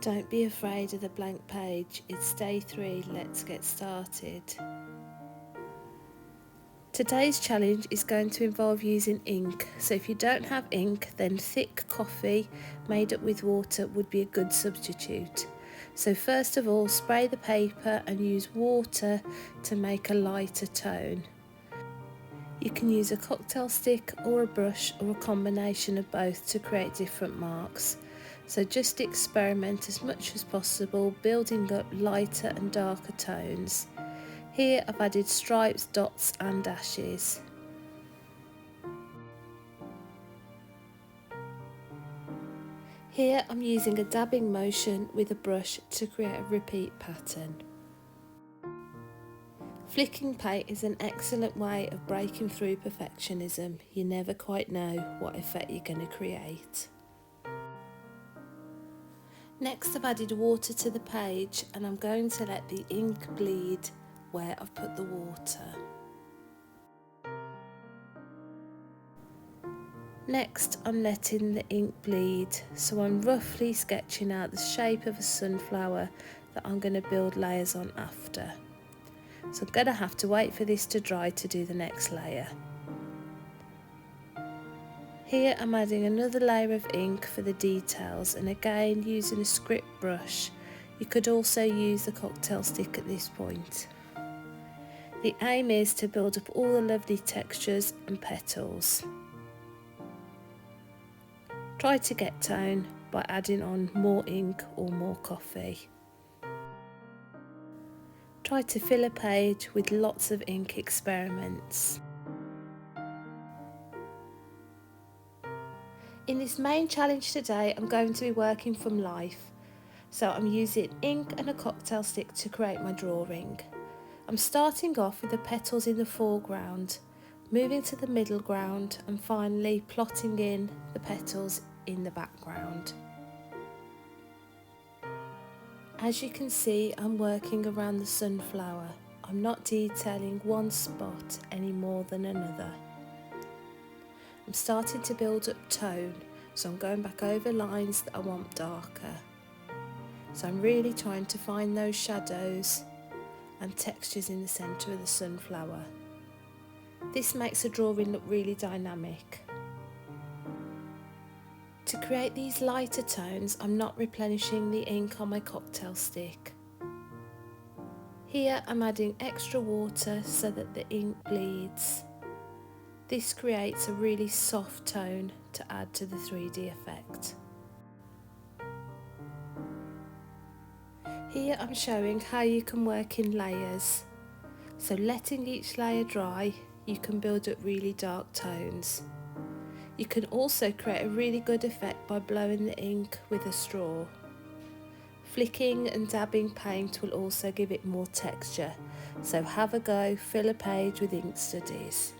Don't be afraid of the blank page, it's day 3, let's get started. Today's challenge is going to involve using ink, so if you don't have ink then thick coffee made up with water would be a good substitute. So first of all, spray the paper and use water to make a lighter tone. You can use a cocktail stick or a brush or a combination of both to create different marks. So just experiment as much as possible, building up lighter and darker tones. Here I've added stripes, dots and dashes. Here I'm using a dabbing motion with a brush to create a repeat pattern. Flicking paint is an excellent way of breaking through perfectionism. You never quite know what effect you're going to create. Next I've added water to the page and I'm going to let the ink bleed where I've put the water. Next I'm letting the ink bleed, so I'm roughly sketching out the shape of a sunflower that I'm going to build layers on after. So I'm going to have to wait for this to dry to do the next layer. Here I'm adding another layer of ink for the details, and again using a script brush. You could also use the cocktail stick at this point. The aim is to build up all the lovely textures and petals. Try to get tone by adding on more ink or more coffee. Try to fill a page with lots of ink experiments. In this main challenge today, I'm going to be working from life. So I'm using ink and a cocktail stick to create my drawing. I'm starting off with the petals in the foreground, moving to the middle ground and finally plotting in the petals in the background. As you can see, I'm working around the sunflower. I'm not detailing one spot any more than another. I'm starting to build up tone, so I'm going back over lines that I want darker. So I'm really trying to find those shadows and textures in the centre of the sunflower. This makes the drawing look really dynamic. To create these lighter tones, I'm not replenishing the ink on my cocktail stick. Here I'm adding extra water so that the ink bleeds. This creates a really soft tone to add to the 3D effect. Here I'm showing how you can work in layers. So letting each layer dry, you can build up really dark tones. You can also create a really good effect by blowing the ink with a straw. Flicking and dabbing paint will also give it more texture. So have a go, fill a page with ink studies.